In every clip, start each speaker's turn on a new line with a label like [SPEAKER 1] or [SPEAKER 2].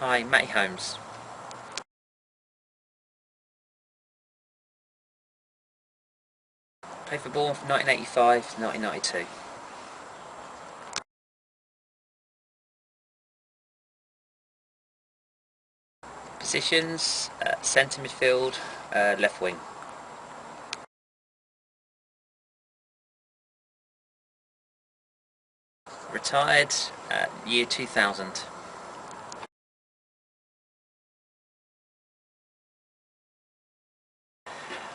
[SPEAKER 1] Hi, Matty Holmes. Played for Bournemouth from 1985 to 1992. Positions, centre midfield, left wing. Retired year 2000.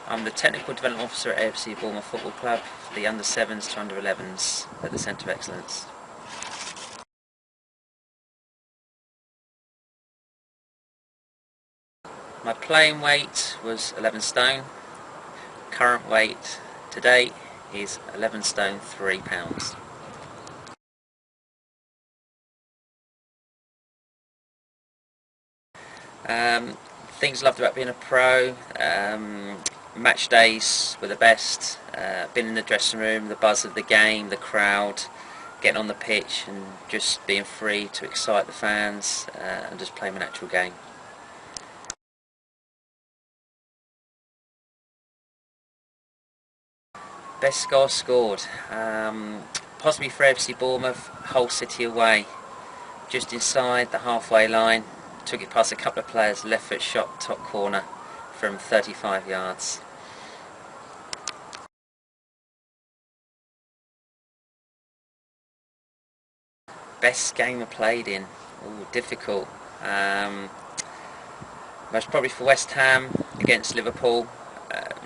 [SPEAKER 1] I'm the Technical Development Officer at AFC Bournemouth Football Club for the under 7s to under 11s at the Centre of Excellence. My playing weight was 11 stone. Current weight to date is 11 stone 3 pounds. Things loved about being a pro. Match days were the best. Being in the dressing room, the buzz of the game, the crowd, getting on the pitch and just being free to excite the fans and just play my natural game. Best goal scored, possibly for FC Bournemouth, Hull City away, just inside the halfway line, took it past a couple of players, left foot shot top corner from 35 yards. Best game I played in, ooh, difficult. Most probably for West Ham against Liverpool.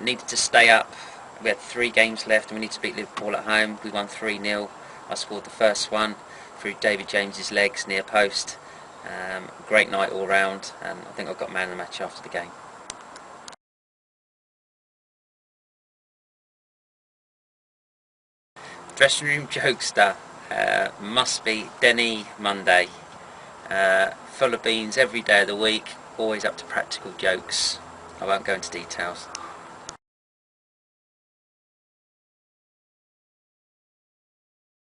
[SPEAKER 1] Needed to stay up. We had 3 games left and we need to beat Liverpool at home. We won 3-0. I scored the first one through David James's legs near post. Great night all round, and I think I got man of the match after the game. Dressing room jokester must be Denny Monday. Full of beans every day of the week, always up to practical jokes. I won't go into details.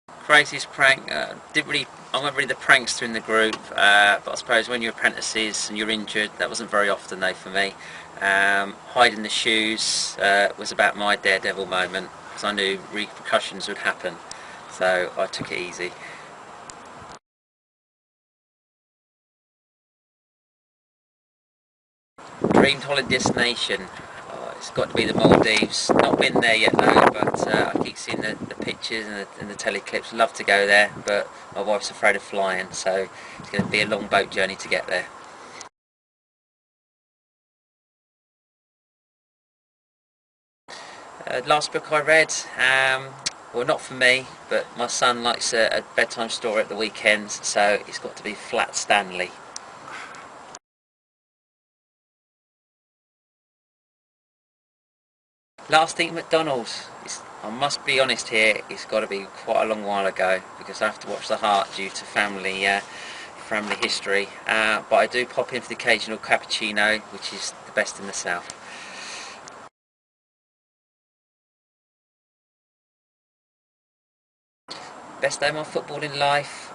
[SPEAKER 1] Craziest prank, I'm not really the prankster in the group, but I suppose when you're apprentices and you're injured, that wasn't very often though for me. Hiding the shoes was about my daredevil moment, because I knew repercussions would happen, so I took it easy. Dreamed holiday destination. Oh, it's got to be the Maldives. Not been there yet though, but I keep seeing the pictures and the telly clips. Love to go there, but my wife's afraid of flying, so it's going to be a long boat journey to get there. Last book I read, well, not for me, but my son likes a bedtime story at the weekends, so it's got to be Flat Stanley. Last eat McDonald's. I must be honest here, it's got to be quite a long while ago because I have to watch The Heart due to family history. But I do pop in for the occasional cappuccino, which is the best in the south. Best day of my footballing life,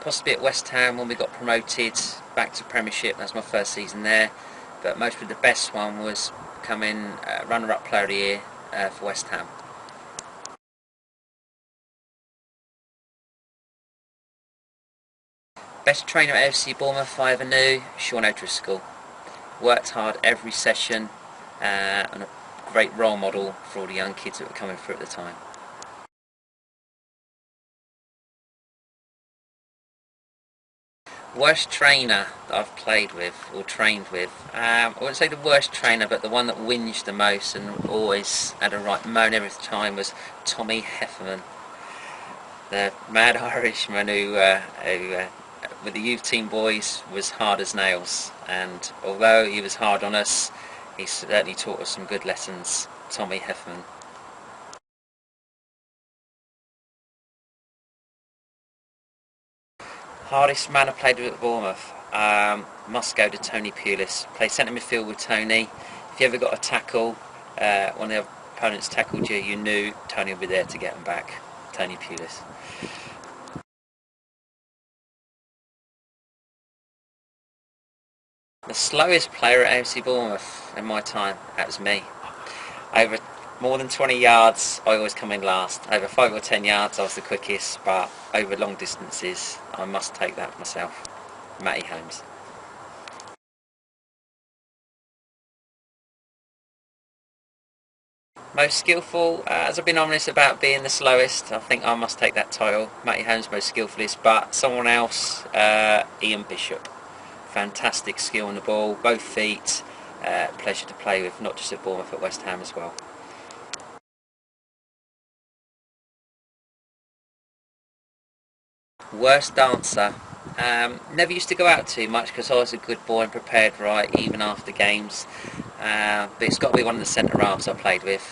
[SPEAKER 1] possibly at West Ham when we got promoted back to Premiership. That was my first season there. But mostly the best one was becoming runner-up player of the year for West Ham. Best trainer at FC Bournemouth I ever knew, Sean O'Driscoll. Worked hard every session and a great role model for all the young kids that were coming through at the time. Worst trainer that I've played with or trained with, I wouldn't say the worst trainer, but the one that whinged the most and always had a right moan every time was Tommy Heffernan, the mad Irishman who with the youth team boys was hard as nails, and although he was hard on us, he certainly taught us some good lessons. Tommy Heffernan. Hardest man I played with at Bournemouth, must go to Tony Pulis. Played centre midfield with Tony. If you ever got a tackle, one of the opponents tackled you, you knew Tony would be there to get them back. Tony Pulis. The slowest player at AFC Bournemouth in my time, that was me. Over more than 20 yards, I always come in last. Over 5 or 10 yards, I was the quickest, but over long distances, I must take that myself. Matty Holmes. Most skillful, as I've been honest about being the slowest, I think I must take that title. Matty Holmes most skillfulest, but someone else, Ian Bishop. Fantastic skill on the ball, both feet, pleasure to play with, not just at Bournemouth, at West Ham as well. Worst dancer. Never used to go out too much because I was a good boy and prepared right, even after games. But it's got to be one of the centre halves I played with,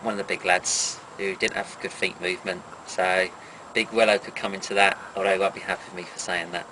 [SPEAKER 1] one of the big lads who didn't have good feet movement. So Big Willow could come into that, although he won't be happy with me for saying that.